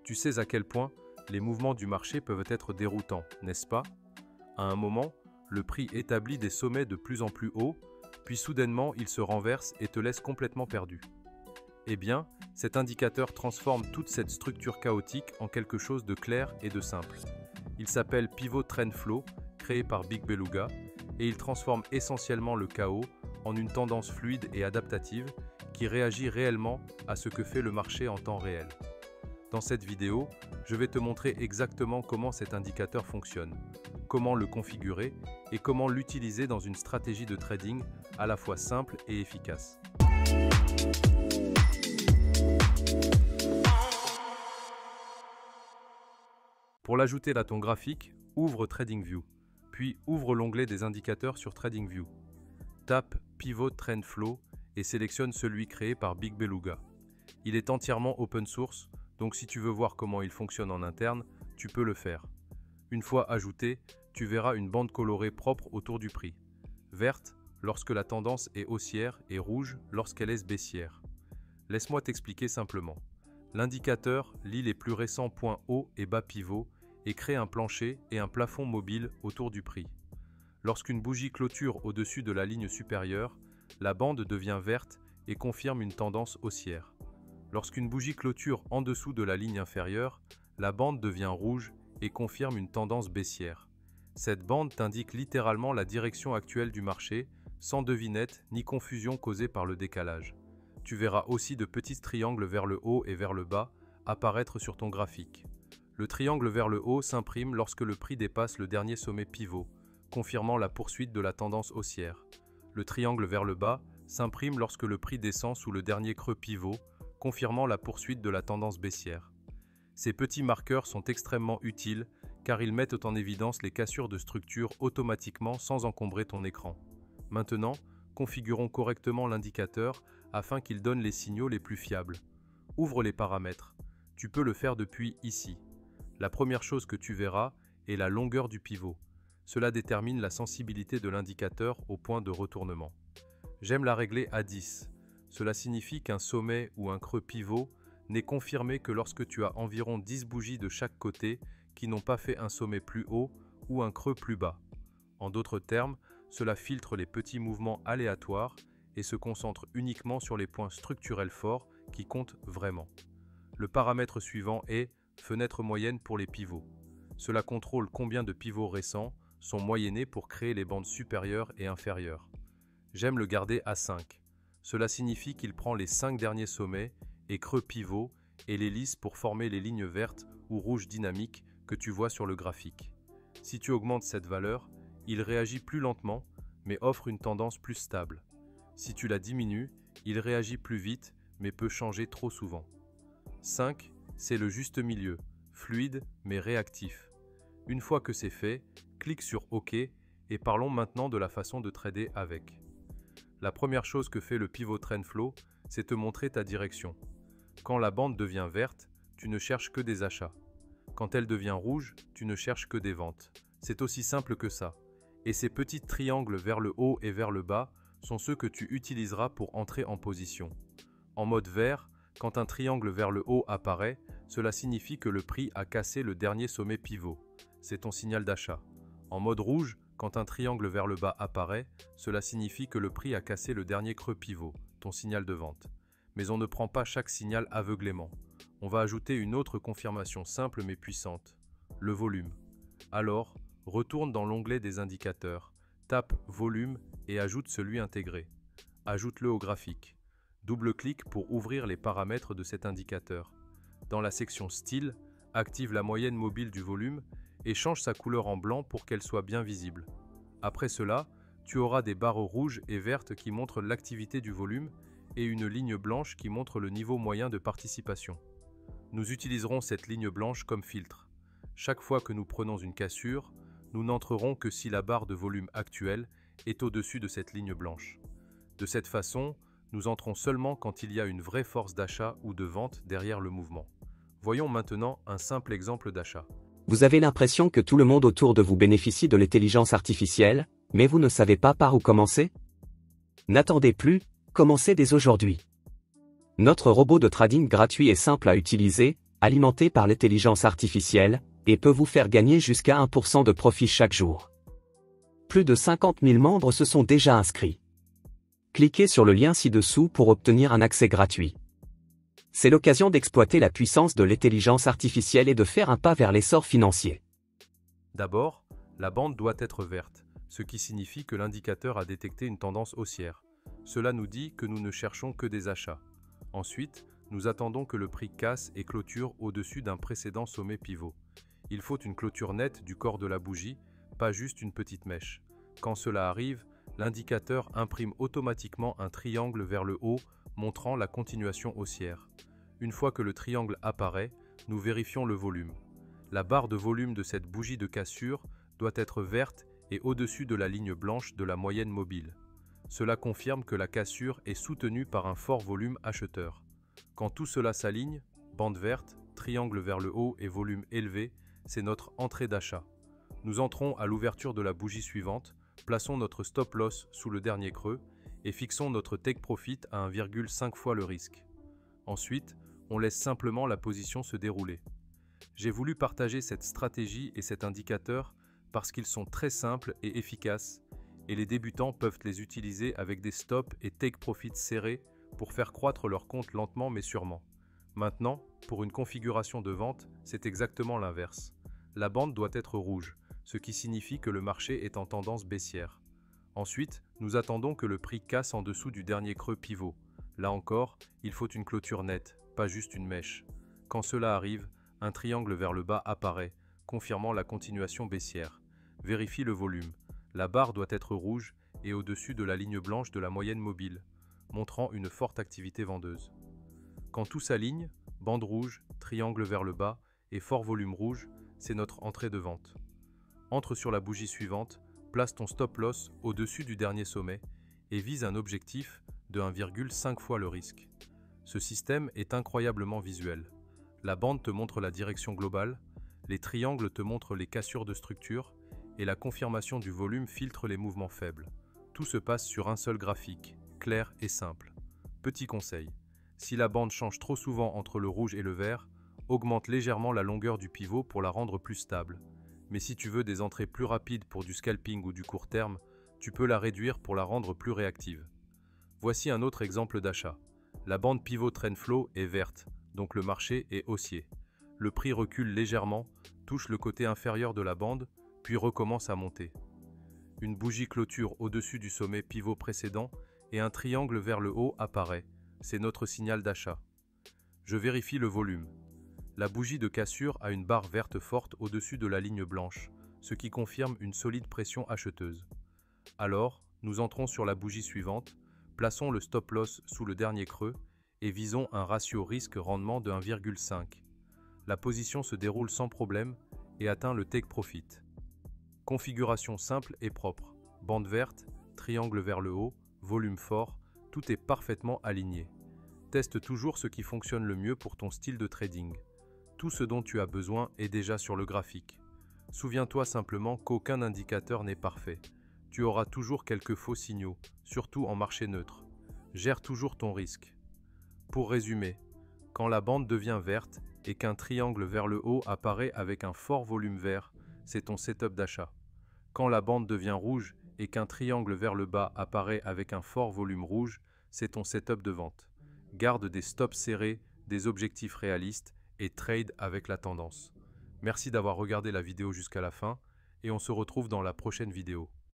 Tu sais à quel point les mouvements du marché peuvent être déroutants, n'est-ce pas? À un moment, le prix établit des sommets de plus en plus hauts, puis soudainement il se renverse et te laisse complètement perdu. Eh bien, cet indicateur transforme toute cette structure chaotique en quelque chose de clair et de simple. Il s'appelle Pivot Trend Flow, créé par Big Beluga, et il transforme essentiellement le chaos en une tendance fluide et adaptative qui réagit réellement à ce que fait le marché en temps réel. Dans cette vidéo, je vais te montrer exactement comment cet indicateur fonctionne, comment le configurer et comment l'utiliser dans une stratégie de trading à la fois simple et efficace. Pour l'ajouter à ton graphique, ouvre TradingView, puis ouvre l'onglet des indicateurs sur TradingView. Tape Pivot Trend Flow et sélectionne celui créé par Big Beluga. Il est entièrement open source, donc si tu veux voir comment il fonctionne en interne, tu peux le faire. Une fois ajouté, tu verras une bande colorée propre autour du prix. Verte lorsque la tendance est haussière et rouge lorsqu'elle est baissière. Laisse-moi t'expliquer simplement. L'indicateur lit les plus récents points hauts et bas pivot et crée un plancher et un plafond mobile autour du prix. Lorsqu'une bougie clôture au-dessus de la ligne supérieure, la bande devient verte et confirme une tendance haussière. Lorsqu'une bougie clôture en dessous de la ligne inférieure, la bande devient rouge et confirme une tendance baissière. Cette bande t'indique littéralement la direction actuelle du marché, sans devinette ni confusion causée par le décalage. Tu verras aussi de petits triangles vers le haut et vers le bas apparaître sur ton graphique. Le triangle vers le haut s'imprime lorsque le prix dépasse le dernier sommet pivot, confirmant la poursuite de la tendance haussière. Le triangle vers le bas s'imprime lorsque le prix descend sous le dernier creux pivot, confirmant la poursuite de la tendance baissière. Ces petits marqueurs sont extrêmement utiles car ils mettent en évidence les cassures de structure automatiquement sans encombrer ton écran. Maintenant, configurons correctement l'indicateur afin qu'il donne les signaux les plus fiables. Ouvre les paramètres. Tu peux le faire depuis ici. La première chose que tu verras est la longueur du pivot. Cela détermine la sensibilité de l'indicateur au point de retournement. J'aime la régler à 10. Cela signifie qu'un sommet ou un creux pivot n'est confirmé que lorsque tu as environ 10 bougies de chaque côté qui n'ont pas fait un sommet plus haut ou un creux plus bas. En d'autres termes, cela filtre les petits mouvements aléatoires et se concentre uniquement sur les points structurels forts qui comptent vraiment. Le paramètre suivant est fenêtre moyenne pour les pivots. Cela contrôle combien de pivots récents sont moyennés pour créer les bandes supérieures et inférieures. J'aime le garder à 5. Cela signifie qu'il prend les 5 derniers sommets et creux pivots et les lisse pour former les lignes vertes ou rouges dynamiques que tu vois sur le graphique. Si tu augmentes cette valeur, il réagit plus lentement mais offre une tendance plus stable. Si tu la diminues, il réagit plus vite mais peut changer trop souvent. 5. C'est le juste milieu, fluide mais réactif. Une fois que c'est fait, clique sur OK et parlons maintenant de la façon de trader avec. La première chose que fait le Pivot Trend Flow, c'est te montrer ta direction. Quand la bande devient verte, tu ne cherches que des achats. Quand elle devient rouge, tu ne cherches que des ventes. C'est aussi simple que ça. Et ces petits triangles vers le haut et vers le bas sont ceux que tu utiliseras pour entrer en position. En mode vert, quand un triangle vers le haut apparaît, cela signifie que le prix a cassé le dernier sommet pivot. C'est ton signal d'achat. En mode rouge, quand un triangle vers le bas apparaît, cela signifie que le prix a cassé le dernier creux pivot, ton signal de vente. Mais on ne prend pas chaque signal aveuglément. On va ajouter une autre confirmation simple mais puissante, le volume. Alors, retourne dans l'onglet des indicateurs, tape Volume et ajoute celui intégré. Ajoute-le au graphique. Double-clique pour ouvrir les paramètres de cet indicateur. Dans la section Style, active la moyenne mobile du volume et change sa couleur en blanc pour qu'elle soit bien visible. Après cela, tu auras des barres rouges et vertes qui montrent l'activité du volume et une ligne blanche qui montre le niveau moyen de participation. Nous utiliserons cette ligne blanche comme filtre. Chaque fois que nous prenons une cassure, nous n'entrerons que si la barre de volume actuelle est au-dessus de cette ligne blanche. De cette façon, nous entrons seulement quand il y a une vraie force d'achat ou de vente derrière le mouvement. Voyons maintenant un simple exemple d'achat. Vous avez l'impression que tout le monde autour de vous bénéficie de l'intelligence artificielle, mais vous ne savez pas par où commencer? N'attendez plus, commencez dès aujourd'hui. Notre robot de trading gratuit et simple à utiliser, alimenté par l'intelligence artificielle, et peut vous faire gagner jusqu'à 1% de profit chaque jour. Plus de 50 000 membres se sont déjà inscrits. Cliquez sur le lien ci-dessous pour obtenir un accès gratuit. C'est l'occasion d'exploiter la puissance de l'intelligence artificielle et de faire un pas vers l'essor financier. D'abord, la bande doit être verte, ce qui signifie que l'indicateur a détecté une tendance haussière. Cela nous dit que nous ne cherchons que des achats. Ensuite, nous attendons que le prix casse et clôture au-dessus d'un précédent sommet pivot. Il faut une clôture nette du corps de la bougie, pas juste une petite mèche. Quand cela arrive, l'indicateur imprime automatiquement un triangle vers le haut, montrant la continuation haussière. Une fois que le triangle apparaît, nous vérifions le volume. La barre de volume de cette bougie de cassure doit être verte et au-dessus de la ligne blanche de la moyenne mobile. Cela confirme que la cassure est soutenue par un fort volume acheteur. Quand tout cela s'aligne, bande verte, triangle vers le haut et volume élevé, c'est notre entrée d'achat. Nous entrons à l'ouverture de la bougie suivante, plaçons notre stop loss sous le dernier creux et fixons notre take profit à 1,5 fois le risque. Ensuite, on laisse simplement la position se dérouler. J'ai voulu partager cette stratégie et cet indicateur parce qu'ils sont très simples et efficaces, et les débutants peuvent les utiliser avec des stops et take profit serrés pour faire croître leur compte lentement mais sûrement. Maintenant, pour une configuration de vente, c'est exactement l'inverse. La bande doit être rouge, ce qui signifie que le marché est en tendance baissière. Ensuite, nous attendons que le prix casse en dessous du dernier creux pivot. Là encore, il faut une clôture nette, pas juste une mèche. Quand cela arrive, un triangle vers le bas apparaît, confirmant la continuation baissière. Vérifie le volume. La barre doit être rouge et au-dessus de la ligne blanche de la moyenne mobile, montrant une forte activité vendeuse. Quand tout s'aligne, bande rouge, triangle vers le bas et fort volume rouge, c'est notre entrée de vente. Entre sur la bougie suivante, place ton stop loss au-dessus du dernier sommet et vise un objectif de 1,5 fois le risque. Ce système est incroyablement visuel. La bande te montre la direction globale, les triangles te montrent les cassures de structure et la confirmation du volume filtre les mouvements faibles. Tout se passe sur un seul graphique, clair et simple. Petit conseil, si la bande change trop souvent entre le rouge et le vert, augmente légèrement la longueur du pivot pour la rendre plus stable. Mais si tu veux des entrées plus rapides pour du scalping ou du court terme, tu peux la réduire pour la rendre plus réactive. Voici un autre exemple d'achat. La bande pivot trend flow est verte, donc le marché est haussier. Le prix recule légèrement, touche le côté inférieur de la bande, puis recommence à monter. Une bougie clôture au-dessus du sommet pivot précédent et un triangle vers le haut apparaît. C'est notre signal d'achat. Je vérifie le volume. La bougie de cassure a une barre verte forte au-dessus de la ligne blanche, ce qui confirme une solide pression acheteuse. Alors, nous entrons sur la bougie suivante, plaçons le stop loss sous le dernier creux et visons un ratio risque-rendement de 1,5. La position se déroule sans problème et atteint le take profit. Configuration simple et propre. Bande verte, triangle vers le haut, volume fort, tout est parfaitement aligné. Teste toujours ce qui fonctionne le mieux pour ton style de trading. Tout ce dont tu as besoin est déjà sur le graphique. Souviens-toi simplement qu'aucun indicateur n'est parfait. Tu auras toujours quelques faux signaux, surtout en marché neutre. Gère toujours ton risque. Pour résumer, quand la bande devient verte et qu'un triangle vers le haut apparaît avec un fort volume vert, c'est ton setup d'achat. Quand la bande devient rouge et qu'un triangle vers le bas apparaît avec un fort volume rouge, c'est ton setup de vente. Garde des stops serrés, des objectifs réalistes et trade avec la tendance. Merci d'avoir regardé la vidéo jusqu'à la fin et on se retrouve dans la prochaine vidéo.